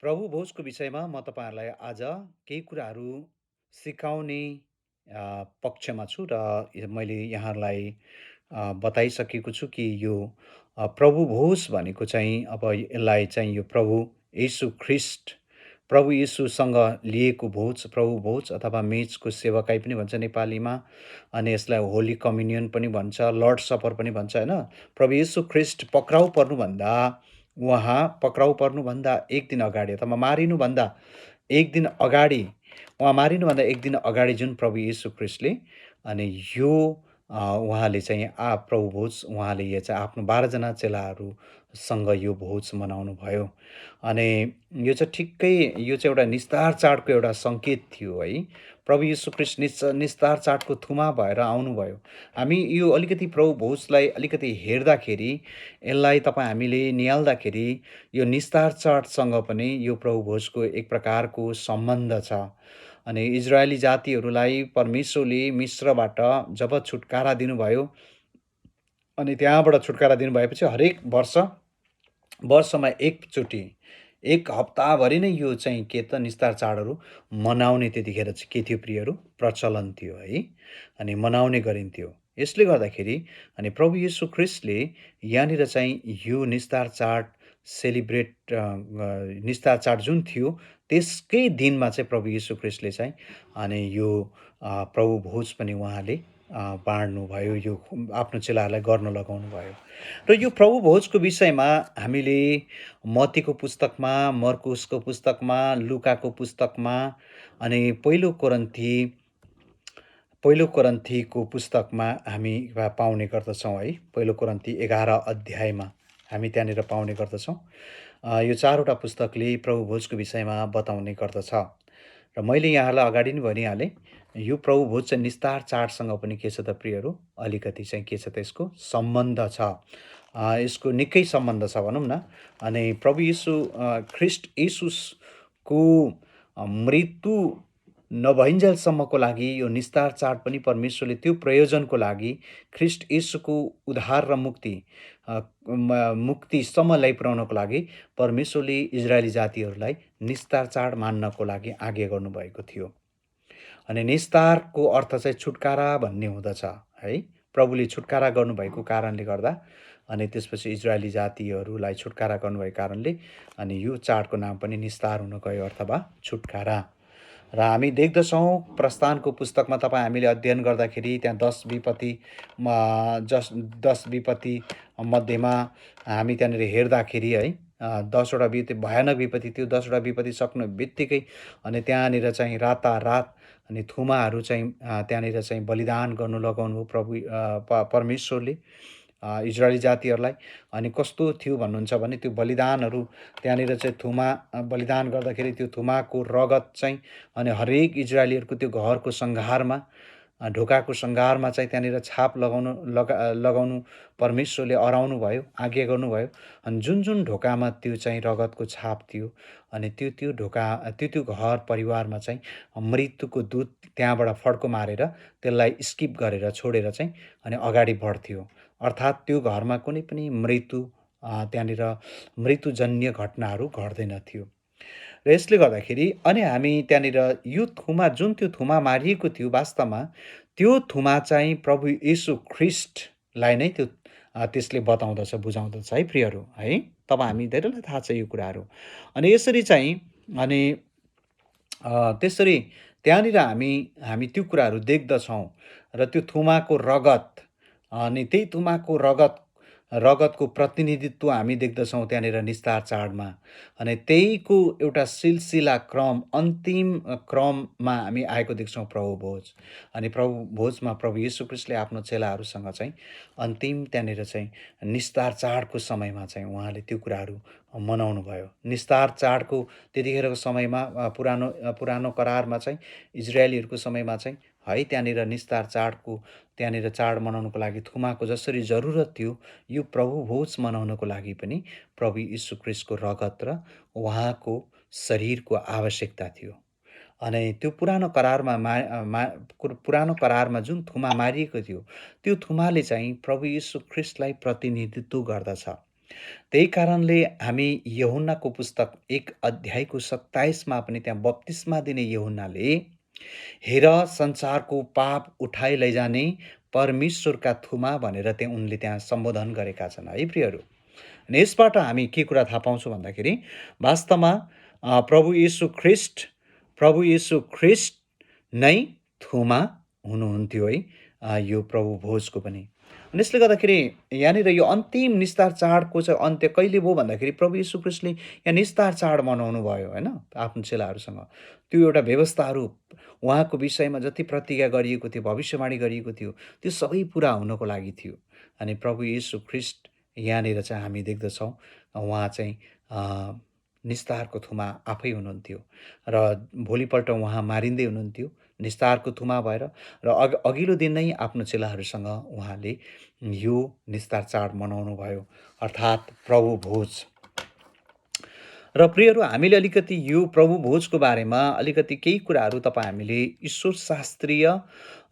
प्रभु भोजको विषयमा म तपाईँहरूलाई आज केही कुराहरू सिकाउने पक्षमा छु र मैले यहाँहरूलाई बताइसकेको छु कि यो प्रभु भोज भनेको चाहिँ अब यसलाई चाहिँ यो प्रभु येशूसँग लिएको भोज, प्रभु भोज अथवा मेचको सेवकाई पनि भन्छ नेपालीमा। अनि यसलाई होली कम्युनियन पनि भन्छ, लर्ड सपर पनि भन्छ होइन। प्रभु येशू ख्रिस्ट पक्राउ पर्नुभन्दा 1 दिन अगाडि अथवा मारिनुभन्दा 1 दिन अगाडि उहाँ मारिनुभन्दा 1 दिन अगाडि जुन प्रभु येशू ख्रिस्टले अनि यो उहाँले चाहिँ प्रभु भोज उहाँले यो चाहिँ आफ्नो 12 जना चेलाहरूसँग यो भोज मनाउनुभयो। अनि यो चाहिँ ठिक्कै यो चाहिँ एउटा निस्तार चाडको एउटा सङ्केत थियो है। प्रभु यीशु ख्रिस्ट निस्तार चाडको थुमा भएर आउनुभयो। हामी यो अलिकति प्रभु भोजलाई अलिकति हेर्दाखेरि यसलाई हामीले निहाल्दाखेरि यो निस्तार चाडसँग पनि यो प्रभु भोजको एक प्रकारको सम्बन्ध छ। अनि इजरायली जातिहरूलाई परमेश्वरले मिस्रबाट जब छुटकारा दिनुभयो अनि त्यहाँबाट छुटकारा दिनुभएपछि हरेक वर्षमा एकचोटि 1 हप्ताभरि नै यो चाहिँ के त निस्तार चाडहरू मनाउने त्यतिखेर चाहिँ के थियो प्रियहरू? प्रचलन थियो है। अनि मनाउने गरिन्थ्यो। यसले गर्दाखेरि अनि प्रभु येशू ख्रिस्टले यहाँनिर चाहिँ यो निस्तार चाड निस्तार चाड जुन थियो त्यसकै दिनमा चाहिँ प्रभु येशू ख्रिस्टले चाहिँ अनि यो प्रभु भोज पनि उहाँले बाँड्नुभयो, यो आफ्नो चेलाहरूलाई गर्न लगाउनुभयो। र यो प्रभु भोजको विषयमा हामीले मत्तीको पुस्तकमा, मर्कुसको पुस्तकमा, लुकाको पुस्तकमा अनि पहिलो कोरन्थीको पुस्तकमा हामी पाउने गर्दछौँ है। पहिलो कोरन्थी 11 अध्यायमा हामी त्यहाँनिर पाउने गर्दछौँ। यो 4वटा पुस्तकले प्रभु भोजको विषयमा बताउने गर्दछ। र मैले यहाँलाई अगाडि नै भनिहालेँ, यो प्रभु भोज चाहिँ निस्तार चाडसँग पनि के छ त प्रियहरू? अलिकति चाहिँ के छ त यसको सम्बन्ध छ। यसको निकै सम्बन्ध छ भनौँ न। अनि प्रभु ख्रिस्ट येशूको मृत्यु नभइन्जेलसम्मको लागि यो निस्तार चाड पनि परमेश्वरले त्यो प्रयोजनको लागि ख्रिस्ट येशूको उद्धार र मुक्तिसम्म ल्याइपुर्याउनको लागि परमेश्वरले इजरायली जातिहरूलाई निस्तार चाड मान्नको लागि आज्ञा गर्नुभएको थियो। अनि निस्तारको अर्थ चाहिँ छुटकारा भन्ने हुँदछ है। प्रभुले छुटकारा गर्नुभएको कारणले गर्दा अनि त्यसपछि इजरायली जातिहरूलाई छुटकारा गर्नुभएको कारणले अनि यो चाडको नाम पनि निस्तार हुन गयो अथवा छुटकारा। र हामी देख्दछौँ प्रस्थानको पुस्तकमा हामीले अध्ययन गर्दाखेरि त्यहाँ 10 विपत्ति मध्येमा हामी त्यहाँनिर हेर्दाखेरि है 10वटा भयानक विपत्ति थियो। 10वटा विपत्ति सक्नु बित्तिकै अनि त्यहाँनिर चाहिँ रातारात अनि थुमाहरू चाहिँ त्यहाँनिर चाहिँ बलिदान गर्नु लगाउनु परमेश्वरले इजरायली जातिहरूलाई। अनि कस्तो थियो भन्नुहुन्छ भने त्यो बलिदानहरू त्यहाँनिर चाहिँ थुमा बलिदान गर्दाखेरि त्यो थुमाको रगत चाहिँ अनि हरेक इजरायलीहरूको त्यो घरको सङ्घारमा ढोकाको सङ्घारमा चाहिँ त्यहाँनिर छाप लगाउनु परमेश्वरले अराउनु भयो, आज्ञा गर्नुभयो। अनि जुन ढोकामा त्यो चाहिँ रगतको छाप थियो अनि त्यो घर परिवारमा चाहिँ मृत्युको दूत त्यहाँबाट फड्को मारेर त्यसलाई स्किप गरेर छोडेर चाहिँ अनि अगाडि बढ्थ्यो। अर्थात् त्यो घरमा कुनै पनि त्यहाँनिर मृत्युजन्य घटनाहरू घट्दैनथ्यो। र यसले गर्दाखेरि अनि हामी त्यहाँनिर यो त्यो थुमा मारिएको थियो वास्तवमा त्यो थुमा चाहिँ प्रभु येशू ख्रिस्टलाई नै त्यसले बताउँदछ, बुझाउँदछ है प्रियहरू है। हामी धेरैलाई थाहा छ यो कुराहरू। अनि यसरी चाहिँ अनि त्यसरी त्यहाँनिर हामी त्यो कुराहरू देख्दछौँ। र त्यो थुमाको रगत अनि त्यही थुमाको रगतको प्रतिनिधित्व हामी देख्दछौँ त्यहाँनिर निस्तार चाडमा। अनि त्यहीको एउटा सिलसिला अन्तिम क्रममा हामी आएको देख्छौँ प्रभु भोज। अनि प्रभु भोजमा प्रभु येशू ख्रिस्टले आफ्नो चेलाहरूसँग चाहिँ अन्तिम त्यहाँनिर चाहिँ निस्तार चाडको समयमा चाहिँ उहाँले त्यो कुराहरू मनाउनु भयो। निस्तार चाडको त्यतिखेरको समयमा पुरानो करारमा चाहिँ इजरायलीहरूको समयमा चाहिँ है त्यहाँनिर निस्तार त्यहाँनिर चाड मनाउनको लागि थुमाको जसरी जरुरत थियो यो प्रभु भोज मनाउनको लागि पनि प्रभु यीशु ख्रिस्टको रगत र उहाँको शरीरको आवश्यकता थियो। अनि त्यो पुरानो करारमा जुन थुमा मारिएको थियो त्यो थुमाले चाहिँ प्रभु यीशु ख्रिस्टलाई प्रतिनिधित्व गर्दछ। त्यही कारणले हामी यूहन्नाको पुस्तक 1 अध्यायको 27 मा पनि त्यहाँ बप्तिस्मा दिने यूहन्नाले हेर संसारको पाप उठाइ लैजाने परमेश्वरका थुमा भनेर उनले त्यहाँ सम्बोधन गरेका छन् है प्रियहरू। अनि यसबाट हामी के कुरा थाहा पाउँछौँ भन्दाखेरि वास्तवमा प्रभु येशू ख्रिस्ट नै थुमा हुनुहुन्थ्यो है यो प्रभु भोजको पनि। अनि यसले गर्दाखेरि यहाँनिर यो अन्तिम निस्तार चाडको चाहिँ अन्त्य कहिले भयो भन्दाखेरि प्रभु येशू ख्रिस्टले यहाँ निस्तार चाड मनाउनु भयो होइन आफ्नो चेलाहरूसँग। त्यो एउटा व्यवस्थाहरू उहाँको विषयमा जति प्रतिज्ञा गरिएको थियो, भविष्यवाणी गरिएको थियो, त्यो सबै पुरा हुनको लागि थियो। अनि प्रभु येशू ख्रिस्ट यहाँनिर चाहिँ हामी देख्दछौँ उहाँ चाहिँ निस्तारको थुमा आफै हुनुहुन्थ्यो र भोलिपल्ट उहाँ मारिँदै हुनुहुन्थ्यो निस्तारको थुमा भएर र अघिल्लो दिन नै आफ्नो चेलाहरूसँग उहाँले यो निस्तार चाड मनाउनु भयो अर्थात् प्रभु भोज। र प्रियहरू हामीले अलिकति यो प्रभु भोजको बारेमा अलिकति केही कुराहरू हामीले ईश्वर शास्त्रीय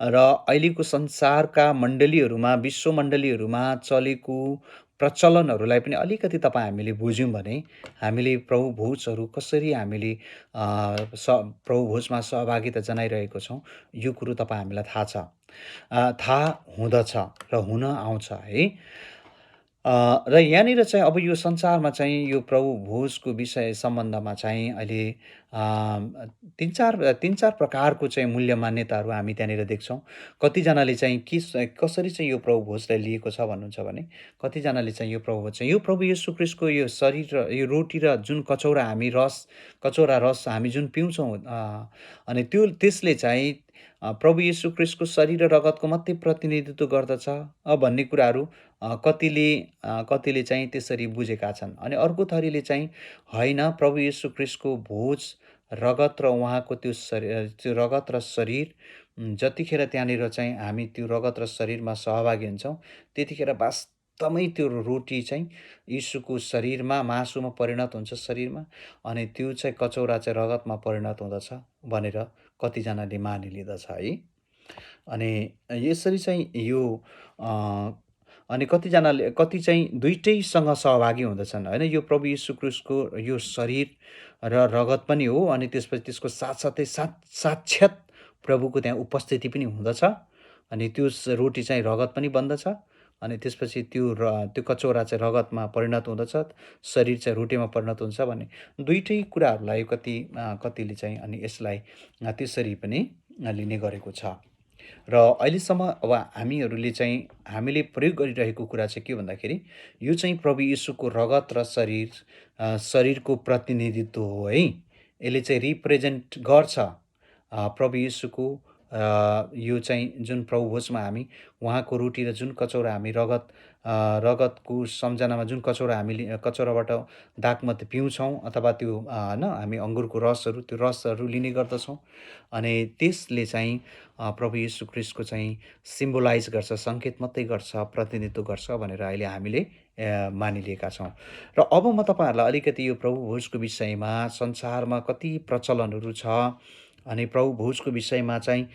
र अहिलेको संसारका मण्डलीहरूमा विश्व मण्डलीहरूमा चलेको प्रचलनहरूलाई पनि अलिकति हामीले बुझ्यौँ भने हामीले प्रभु भोजहरू कसरी हामीले प्रभु भोजमा सहभागिता जनाइरहेको छौँ यो कुरो हामीलाई थाहा छ, थाहा हुँदछ र हुन आउँछ है। र यहाँनिर चाहिँ अब यो संसारमा चाहिँ यो प्रभु भोजको विषय सम्बन्धमा चाहिँ अहिले तिन चार प्रकारको चाहिँ मूल्य मान्यताहरू हामी त्यहाँनिर देख्छौँ। कतिजनाले चाहिँ कसरी चाहिँ यो प्रभु भोजलाई लिएको छ भन्नुहुन्छ भने कतिजनाले चाहिँ यो प्रभु भोज चाहिँ यो प्रभु येशू ख्रिस्टको यो शरीर र यो रोटी र जुन कचौरा रस हामी जुन पिउँछौँ अनि त्यसले चाहिँ प्रभु येशू ख्रिस्टको शरीर र रगतको मात्रै प्रतिनिधित्व गर्दछ भन्ने कुराहरू कतिले चाहिँ त्यसरी बुझेका छन्। अनि अर्को थरीले चाहिँ होइन, प्रभु येशू ख्रिस्टको भोज रगत र उहाँको त्यो रगत र शरीर जतिखेर त्यहाँनिर चाहिँ हामी त्यो रगत र शरीरमा सहभागी हुन्छौँ त्यतिखेर वास्तवमै त्यो रोटी चाहिँ यीशुको शरीरमा मासुमा परिणत हुन्छ शरीरमा, अनि त्यो चाहिँ कचौरा चाहिँ रगतमा परिणत हुँदछ भनेर कतिजनाले मानिलिँदछ है। अनि यसरी चाहिँ यो अनि कति चाहिँ दुइटैसँग सहभागी हुँदछन् होइन। यो प्रभु येशू ख्रिस्टको यो शरीर र रगत पनि हो अनि त्यसपछि त्यसको साथसाथै साक्षात् प्रभुको त्यहाँ उपस्थिति पनि हुँदछ अनि त्यो रोटी चाहिँ रगत पनि बन्दछ अनि त्यसपछि त्यो कचौरा चाहिँ रगतमा परिणत हुँदछ, शरीर चाहिँ रोटीमा परिणत हुन्छ भन्ने दुइटै कुराहरूलाई कतिले चाहिँ अनि यसलाई त्यसरी पनि लिने गरेको छ। र अहिलेसम्म अब हामीले प्रयोग गरिरहेको कुरा चाहिँ के भन्दाखेरि यो चाहिँ प्रभु येशूको रगत र शरीरको प्रतिनिधित्व हो है। यसले चाहिँ रिप्रेजेन्ट गर्छ प्रभु येशूको यो चाहिँ जुन प्रभु भोजमा हामी उहाँको रोटी र जुन कचौरा हामी रगतको सम्झनामा जुन कचौराबाट दागमत पिउँछौँ अथवा त्यो होइन हामी अङ्गुरको त्यो रसहरू लिने गर्दछौँ अनि त्यसले चाहिँ प्रभु येशू ख्रिस्टको चाहिँ सिम्बोलाइज गर्छ, सङ्केत मात्रै गर्छ, प्रतिनिधित्व गर्छ भनेर अहिले हामीले मानिलिएका छौँ। र अब म तपाईँहरूलाई अलिकति यो प्रभु भोजको विषयमा संसारमा कति प्रचलनहरू छ अनि प्रभु भोजको विषयमा चाहिँ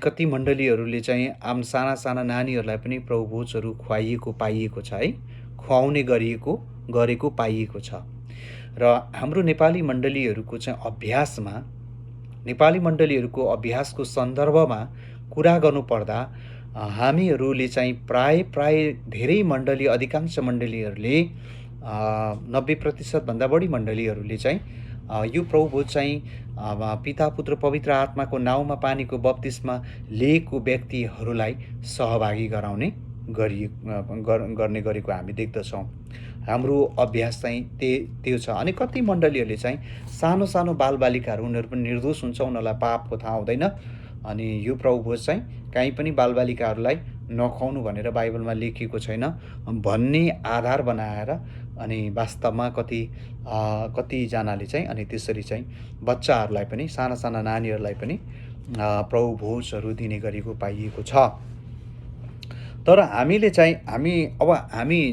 कति मण्डलीहरूले चाहिँ साना नानीहरूलाई पनि प्रभु भोजहरू पाइएको छ है, खुवाउने गरेको पाइएको छ। र हाम्रो नेपाली मण्डलीहरूको अभ्यासको सन्दर्भमा कुरा गर्नुपर्दा हामीहरूले चाहिँ प्राय धेरै मण्डली अधिकांश मण्डलीहरूले 90% भन्दा बढी मण्डलीहरूले चाहिँ यो प्रभु भोज चाहिँ पिता पुत्र पवित्र आत्माको नाउँमा पानीको बप्तिस्मा लिएको व्यक्तिहरूलाई सहभागी गर्ने गरेको हामी देख्दछौँ। हाम्रो अभ्यास चाहिँ त्यो छ। अनि कति मण्डलीहरूले चाहिँ सानो बालबालिकाहरू उनीहरू पनि निर्दोष हुन्छ, उनीहरूलाई पापको थाहा हुँदैन अनि यो प्रभु भोज चाहिँ कहीँ पनि बालबालिकाहरूलाई नखुवाउनु भनेर बाइबलमा लेखिएको छैन भन्ने आधार बनाएर अनि वास्तवमा कतिजनाले चाहिँ अनि त्यसरी चाहिँ बच्चाहरूलाई पनि साना नानीहरूलाई पनि प्रभु भोजहरू दिने गरेको पाइएको छ। तर हामी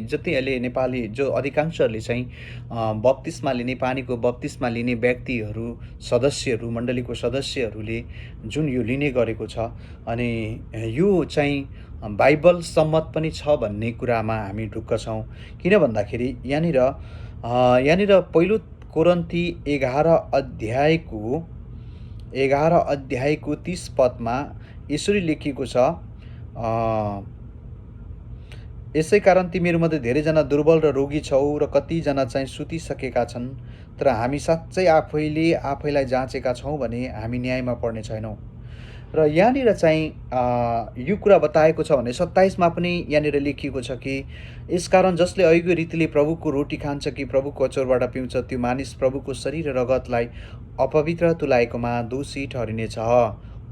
जति अहिले नेपाली जो अधिकांशहरूले चाहिँ पानीको बप्तिस्मा लिने व्यक्तिहरू मण्डलीको सदस्यहरूले जुन यो लिने गरेको छ अनि यो चाहिँ बाइबल सम्मत पनि छ भन्ने कुरामा हामी ढुक्क छौँ। किन भन्दाखेरि यहाँनिर पहिलो कोरिन्थी 11 अध्यायको 30 पदमा यसरी लेखिएको छ, यसै कारण तिमीहरूमध्ये धेरैजना दुर्बल र रोगी छौ र कतिजना चाहिँ सुतिसकेका छन्, तर हामी साँच्चै आफैले आफैलाई जाँचेका छौँ भने हामी न्यायमा पर्ने छैनौँ। र यहाँनिर चाहिँ यो कुरा बताएको छ भने 27मा पनि यहाँनिर लेखिएको छ कि यसकारण जसले अघिको रीतिले प्रभुको रोटी खान्छ कि प्रभुको अचौरबाट पिउँछ त्यो मानिस प्रभुको शरीर र रगतलाई अपवित्र तुल्याएकोमा दोषी ठहरिनेछ।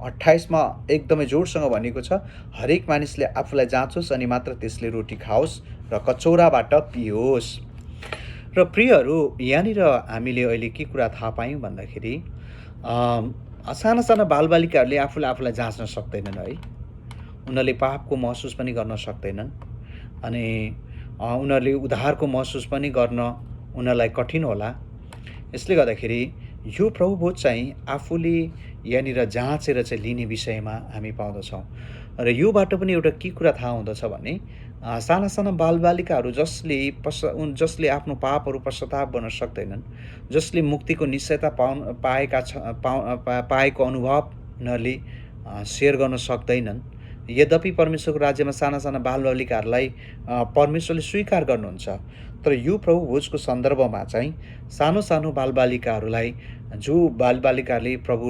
28मा एकदमै जोडसँग भनेको छ, हरेक मानिसले आफूलाई जाँचोस् अनि मात्र त्यसले रोटी खाओस् र कचौराबाट पियोस्। र प्रियहरू, यहाँनिर हामीले अहिले के कुरा थाहा पायौँ भन्दाखेरि साना साना बालबालिकाहरूले आफूलाई जाँच्न सक्दैनन् है। उनीहरूले पापको महसुस पनि गर्न सक्दैनन् अनि उनीहरूले उद्धारको महसुस पनि गर्न उनीहरूलाई कठिन होला। यसले गर्दाखेरि यो प्रभुभोज चाहिँ आफूले यहाँनिर जाँचेर चाहिँ लिने विषयमा हामी पाउँदछौँ। र योबाट पनि एउटा के कुरा थाहा हुँदछ भने साना साना बालबालिकाहरू जसले आफ्नो पापहरू पश्चाताप गर्न सक्दैनन्, जसले मुक्तिको निश्चयता पाएको अनुभव उनीहरूले सेयर गर्न सक्दैनन्। यद्यपि परमेश्वरको राज्यमा साना साना बालबालिकाहरूलाई परमेश्वरले स्वीकार गर्नुहुन्छ, तर यो प्रभु भोजको सन्दर्भमा चाहिँ सानो सानो बालबालिकाहरूलाई, जो बालबालिकाहरूले प्रभु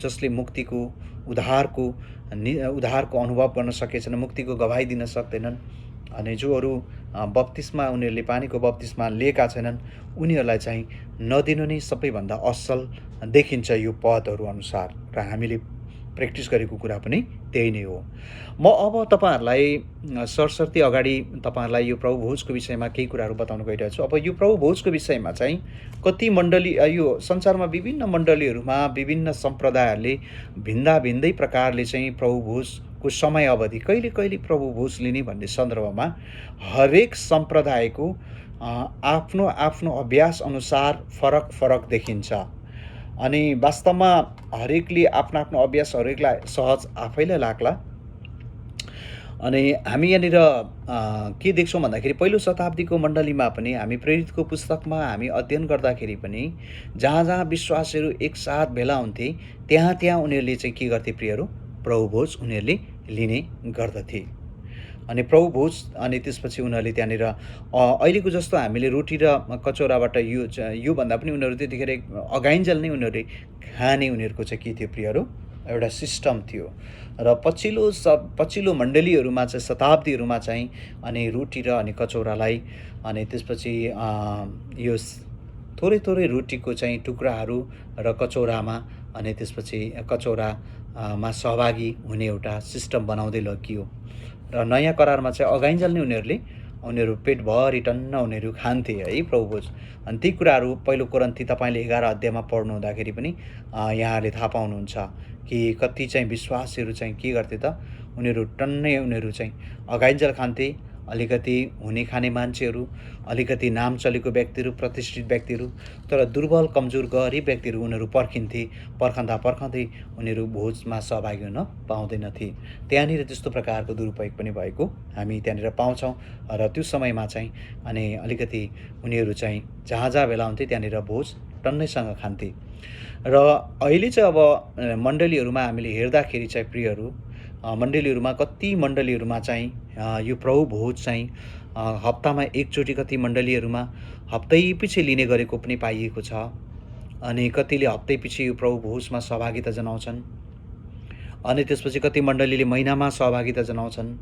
जसले मुक्तिको उद्धारको अनुभव गर्न सकेछन्, मुक्तिको गवाही दिन सक्दैनन् अनि जोहरू बप्तिस्मा उनीहरूले पानीको बप्तिस्मा लिएका छैनन्, उनीहरूलाई चाहिँ नदिनु नै सबैभन्दा असल देखिन्छ यो पदहरू अनुसार। र हामीले प्र्याक्टिस गरेको कुरा पनि त्यही नै हो। म अब तपाईँहरूलाई सरसर्ती अगाडि तपाईँहरूलाई यो प्रभु भोजको विषयमा केही कुराहरू बताउन गइरहेको छु। अब यो प्रभु भोजको विषयमा चाहिँ कति मण्डली, यो संसारमा विभिन्न मण्डलीहरूमा विभिन्न सम्प्रदायहरूले भिन्दै प्रकारले चाहिँ प्रभु भोजको समय अवधि कहिले कहिले प्रभु भोज लिने भन्ने सन्दर्भमा हरेक सम्प्रदायको आफ्नो आफ्नो अभ्यास अनुसार फरक देखिन्छ। अनि वास्तवमा हरेकले आफ्नो अभ्यास हरेकलाई सहज आफैलाई लाग्ला। अनि हामी यहाँनिर के देख्छौँ भन्दाखेरि पहिलो शताब्दीको मण्डलीमा पनि हामी प्रेरितको पुस्तकमा हामी अध्ययन गर्दाखेरि पनि जहाँ विश्वासीहरू एकसाथ भेला हुन्थे त्यहाँ उनीहरूले चाहिँ के गर्थे प्रियहरू, प्रभु भोज उनीहरूले लिने गर्दथे। अनि प्रभु भोज अनि त्यसपछि उनीहरूले त्यहाँनिर अहिलेको जस्तो हामीले रोटी र कचौराबाट योभन्दा पनि उनीहरू त्यतिखेर अगाइन्जेल नै उनीहरूले खाने उनीहरूको चाहिँ के थियो प्रियहरू, एउटा सिस्टम थियो। र पछिल्लो मण्डलीहरूमा चाहिँ शताब्दीहरूमा चाहिँ अनि रोटी र अनि कचौरालाई अनि त्यसपछि यो थोरै रोटीको चाहिँ टुक्राहरू र कचौरामा अनि त्यसपछि कचौरामा सहभागी हुने एउटा सिस्टम बनाउँदै लगियो। र नयाँ करारमा चाहिँ अगाइन्जेल नै उनीहरू पेटभरि टन्न उनीहरू खान्थे है प्रभु भोज। अनि ती कुराहरू पहिलो कोरिन्थी तपाईँले 11 अध्यायमा पढ्नु हुँदाखेरि पनि यहाँले थाहा पाउनुहुन्छ कि कति चाहिँ विश्वासीहरू चाहिँ के गर्थे त, उनीहरू चाहिँ अगाइन्जेल खान्थे। अलिकति हुने खाने मान्छेहरू, अलिकति नाम चलेको व्यक्तिहरू, प्रतिष्ठित व्यक्तिहरू, तर दुर्बल कमजोर गरिब व्यक्तिहरू उनीहरू पर्खँदै उनीहरू भोजमा सहभागी हुन पाउँदैनथे। त्यहाँनिर त्यस्तो प्रकारको दुरुपयोग पनि भएको हामी त्यहाँनिर पाउँछौँ। र त्यो समयमा चाहिँ अनि अलिकति उनीहरू चाहिँ जहाँ भेला हुन्थे त्यहाँनिर भोज टन्नैसँग खान्थे। र अहिले चाहिँ अब मण्डलीहरूमा हामीले हेर्दाखेरि चाहिँ प्रियहरू, मण्डलीहरूमा कति मण्डलीहरूमा चाहिँ यो प्रभु भोज चाहिँ हप्तामा एकचोटि, कति मण्डलीहरूमा हप्तै पछि लिने गरेको पनि पाइएको छ। अनि कतिले हप्तै पछि यो प्रभु भोजमा सहभागिता जनाउँछन्। अनि त्यसपछि कति मण्डलीले महिनामा सहभागिता जनाउँछन्।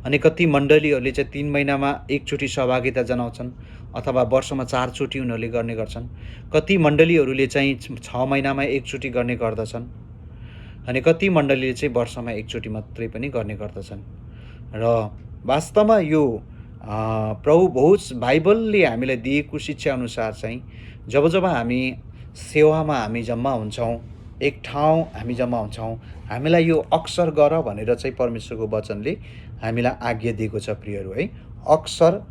अनि कति मण्डलीहरूले चाहिँ 3 महिनामा एकचोटि सहभागिता जनाउँछन् अथवा वर्षमा 4 चोटि उनीहरूले गर्ने गर्छन्। कति मण्डलीहरूले चाहिँ 6 महिनामा एकचोटि गर्ने गर्दछन्। अनि कति मण्डलीले चाहिँ वर्षमा एकचोटि मात्रै पनि गर्ने गर्दछन्। र वास्तवमा यो प्रभु भोज बाइबलले हामीलाई दिएको शिक्षा अनुसार चाहिँ जब हामी सेवामा हामी जम्मा हुन्छौँ, एक ठाउँ हामी जम्मा हुन्छौँ, हामीलाई यो अक्सर गर भनेर चाहिँ परमेश्वरको वचनले हामीलाई आज्ञा दिएको छ प्रियहरू है। अक्सर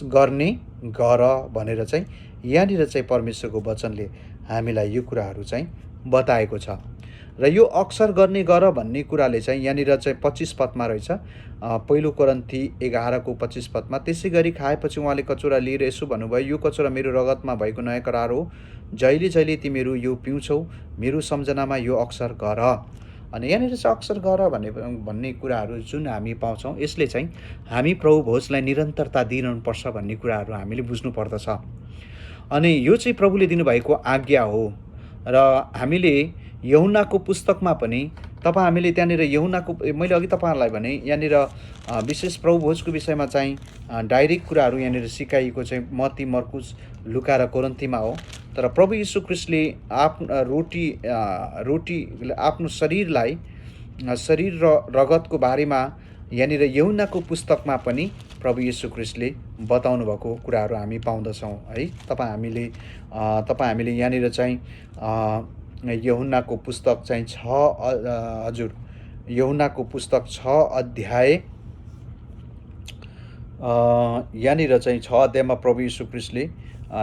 गर्ने गर भनेर चाहिँ यहाँनिर चाहिँ परमेश्वरको वचनले हामीलाई यो कुराहरू चाहिँ बताएको छ। र यो अक्सर गर्ने गर भन्ने कुराले चाहिँ यहाँनिर चाहिँ 25 पदमा रहेछ। पहिलो कोरिन्थी 11 को 25 पदमा, त्यसै गरी खाएपछि उहाँले कचौरा लिएर यसो भन्नुभयो, यो कचौरा मेरो रगतमा भएको नयाँ करार हो, जहिले जहिले तिमीहरू यो पिउँछौ मेरो सम्झनामा यो अक्सर गर। अनि यहाँनिर चाहिँ अक्सर गर भन्ने कुराहरू जुन हामी पाउँछौँ, यसले चाहिँ हामी प्रभु भोजलाई निरन्तरता दिइरहनुपर्छ भन्ने कुराहरू हामीले बुझ्नु पर्दछ। अनि यो चाहिँ प्रभुले दिनुभएको आज्ञा हो। र हामीले यूहन्नाको पुस्तकमा पनि हामीले त्यहाँनिर यूहन्नाको, मैले अघि तपाईँहरूलाई भने यहाँनिर विशेष प्रभु भोजको विषयमा चाहिँ डाइरेक्ट कुराहरू यहाँनिर सिकाइएको चाहिँ मत्ती, मर्कुस, लुका र कोरिन्थीमा हो। तर प्रभु यीशु ख्रीष्टले रोटी आफ्नो शरीर र रगतको बारेमा यहाँनिर यूहन्नाको पुस्तकमा पनि प्रभु यीशु ख्रीष्टले बताउनु भएको कुराहरू हामी पाउँदछौँ है। तपाईँ हामीले यहाँनिर चाहिँ यूहन्नाको पुस्तक चाहिँ यूहन्नाको पुस्तक 6 अध्याय, यहाँनिर चाहिँ 6 अध्यायमा प्रभु यीशु ख्रीष्टले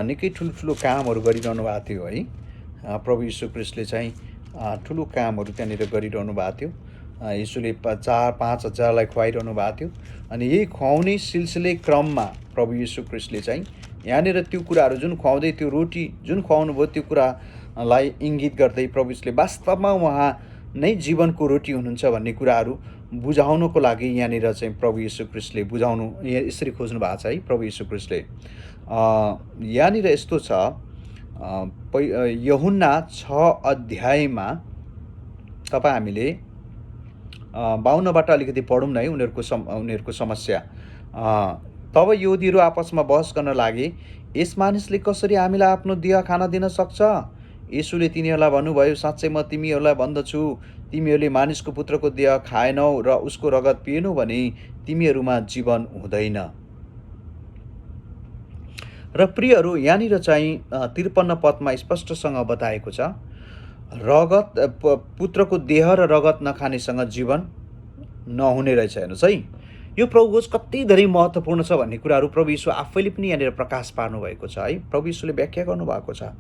निकै ठुलो कामहरू गरिरहनु भएको थियो है। प्रभु यीशु ख्रीष्टले चाहिँ ठुलो कामहरू त्यहाँनिर गरिरहनु भएको थियो। यीशुले 4-5 हजारलाई खुवाइरहनु भएको थियो। अनि यही खुवाउने सिलसिले क्रममा प्रभु यीशु ख्रीष्टले चाहिँ यहाँनिर त्यो कुराहरू जुन खुवाउँदै, त्यो रोटी जुन खुवाउनु भयो, त्यो कुरालाई इङ्गित गर्दै प्रभु यीशुले वास्तवमा उहाँ नै जीवनको रोटी हुनुहुन्छ भन्ने कुराहरू बुझाउनको लागि यहाँनिर चाहिँ प्रभु यीशु ख्रीष्टले यसरी खोज्नु भएको छ है। प्रभु यीशु ख्रीष्टले यहाँनिर यस्तो छ, यूहन्ना 6 अध्यायमा तपाईँ हामीले 52बाट अलिकति पढौँ न है, उनीहरूको समस्या। तब यहुदीहरू आपसमा बहस गर्न लागे, यस मानिसले कसरी हामीलाई आफ्नो देह खान दिन सक्छ? येशूले तिनीहरूलाई भन्नुभयो, साँच्चै म तिमीहरूलाई भन्दछु, तिमीहरूले मानिसको पुत्रको देह खाएनौ र उसको रगत पिएनौ भने तिमीहरूमा जीवन हुँदैन। र प्रियहरू, यहाँनिर चाहिँ 53 पदमा स्पष्टसँग बताएको छ, पुत्रको देह र रगत नखानेसँग जीवन नहुने रहेछ। हेर्नुहोस् है, यो प्रभु भोज कति धेरै महत्त्वपूर्ण छ भन्ने कुराहरू प्रभु यीशु आफैले पनि यहाँनिर प्रकाश पार्नु भएको छ है। प्रभु यीशुले व्याख्या गर्नुभएको छ।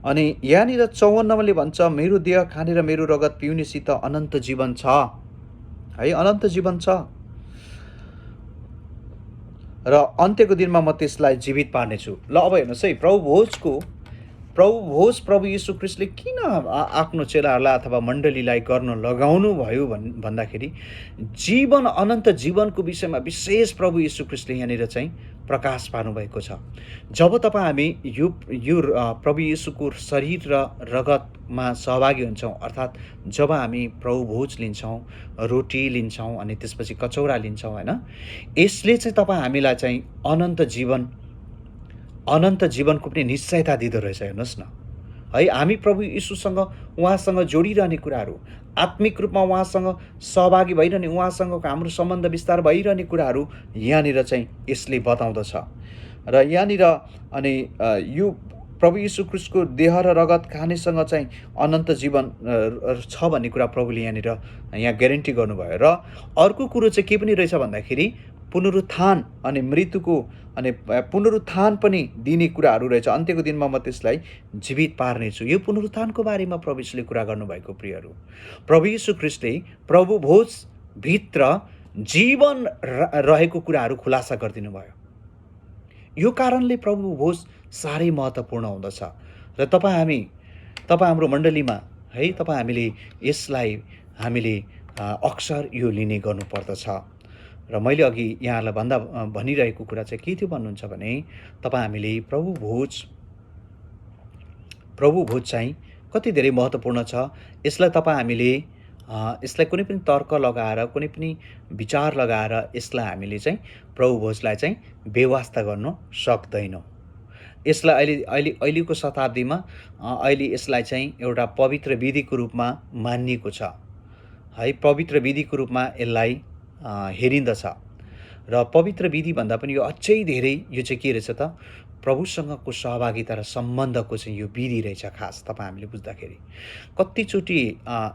अनि यहाँनिर 54 भन्छ, मेरो देह खाने र मेरो रगत पिउनेसित अनन्त जीवन छ है, अनन्त जीवन छ र अन्त्यको दिनमा म त्यसलाई जीवित पार्नेछु। ल अब हेर्नुहोस् है, प्रभु यीशु ख्रीष्टले किन आफ्नो चेलाहरूलाई अथवा मण्डलीलाई गर्न लगाउनु भयो भन्दाखेरि जीवन, अनन्त जीवनको विषयमा विशेष प्रभु यीशु ख्रीष्टले यहाँनिर चाहिँ प्रकाश पार्नुभएको छ। जब हामी यो प्रभु यीशुको शरीर र रगतमा सहभागी हुन्छौँ, अर्थात् जब हामी प्रभु भोज लिन्छौँ, रोटी लिन्छौँ अनि त्यसपछि कचौरा लिन्छौँ होइन, यसले चाहिँ हामीलाई चाहिँ अनन्त जीवनको पनि निश्चयता दिँदो रहेछ। हेर्नुहोस् न है, हामी प्रभु यीशुसँग, उहाँसँग जोडिरहने कुराहरू, आत्मिक रूपमा उहाँसँग सहभागी भइरहने, उहाँसँगको हाम्रो सम्बन्ध विस्तार भइरहने कुराहरू यहाँनिर चाहिँ यसले बताउँदछ। र यहाँनिर अनि यो प्रभु यीशु ख्रीष्टको देह र रगत खानेसँग चाहिँ अनन्त जीवन छ भन्ने कुरा प्रभुले यहाँ ग्यारेन्टी गर्नुभयो। र अर्को कुरो चाहिँ के पनि रहेछ भन्दाखेरि पुनरुत्थान अनि मृत्युको अनि पुनरुत्थान पनि दिने कुराहरू रहेछ। अन्त्यको दिनमा म त्यसलाई जीवित पार्नेछु। यो पुनरुत्थानको बारेमा प्रभु यीशुले कुरा गर्नुभएको प्रियहरू। प्रभु यीशु ख्रीष्टले प्रभु भोज भित्र जीवन रहेको कुराहरू खुलासा गरिदिनु भयो। यो कारणले प्रभु भोज साह्रै महत्त्वपूर्ण हुँदछ। र हाम्रो मण्डलीमा है, हामीले यसलाई अक्सर यो लिने गर्नुपर्दछ। र मैले अघि यहाँलाई भनिरहेको कुरा चाहिँ के थियो भन्नुहुन्छ भने हामीले प्रभु भोज चाहिँ कति धेरै महत्त्वपूर्ण छ। यसलाई हामीले यसलाई कुनै पनि तर्क लगाएर, कुनै पनि विचार लगाएर यसलाई हामीले चाहिँ प्रभु भोजलाई चाहिँ बेवास्ता गर्न सक्दैनौँ। यसलाई अहिलेको शताब्दीमा अहिले यसलाई चाहिँ एउटा पवित्र विधिको रूपमा मानिएको छ है, पवित्र विधिको रूपमा यसलाई हेरिन्दछ। र पवित्र विधि भन्दा पनि यो अझै धेरै, यो चाहिँ के रहेछ त, प्रभुसँगको सहभागिता र सम्बन्धको चाहिँ यो विधि रहेछ खास। हामीले बुझ्दाखेरि कतिचोटि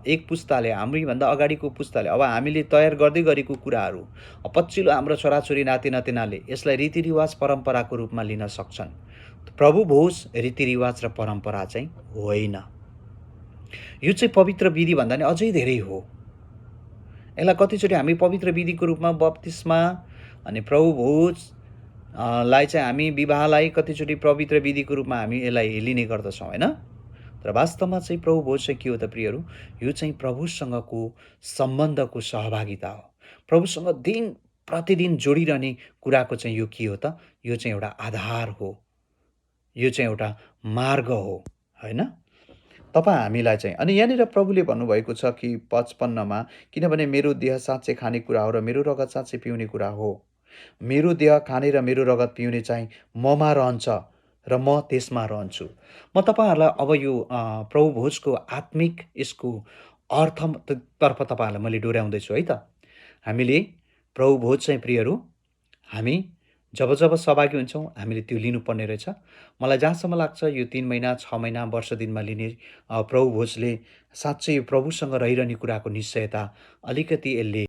एक पुस्ताले, हाम्रोभन्दा अगाडिको पुस्ताले, अब हामीले तयार गर्दै गरेको कुराहरू पछिल्लो हाम्रो छोराछोरी नातिनातिनाले यसलाई रीतिरिवाज परम्पराको रूपमा लिन सक्छन्। प्रभु भोज रीतिरिवाज र परम्परा चाहिँ होइन। यो चाहिँ पवित्र विधि भन्दा नि अझै धेरै हो। यसलाई कतिचोटि हामी पवित्र विधिको रूपमा बप्तिस्मा अनि प्रभु भोज लाई चाहिँ हामी विवाहलाई कतिचोटि पवित्र विधिको रूपमा हामी यसलाई लिने गर्दछौँ होइन। तर वास्तवमा चाहिँ प्रभु भोज चाहिँ के हो त प्रियहरू, यो चाहिँ प्रभुसँगको सम्बन्धको सहभागिता हो। प्रभुसँग दिन प्रतिदिन जोडिरहने कुराको चाहिँ यो के हो त, यो चाहिँ एउटा आधार हो, यो चाहिँ एउटा मार्ग हो होइन। तपाईँ हामीलाई चाहिँ अनि यहाँनिर प्रभुले भन्नुभएको छ कि 55मा, किनभने मेरो देह साँच्चै खाने कुरा हो र मेरो रगत साँच्चै पिउने कुरा हो। मेरो देह खाने र मेरो रगत पिउने चाहिँ ममा रहन्छ र म त्यसमा रहन्छु। म तपाईँहरूलाई अब यो प्रभु भोजको आत्मिक यसको तर्फ तपाईँहरूलाई मैले डोर्याउँदैछु है त। हामीले प्रभु भोज चाहिँ प्रियहरू हामी जब सहभागी हुन्छौँ हामीले त्यो लिनुपर्ने रहेछ। मलाई जहाँसम्म लाग्छ यो 3 महिना 6 महिना वर्ष दिनमा लिने प्रभु भोजले साँच्चै प्रभुसँग रहिरहने कुराको निश्चयता अलिकति यसले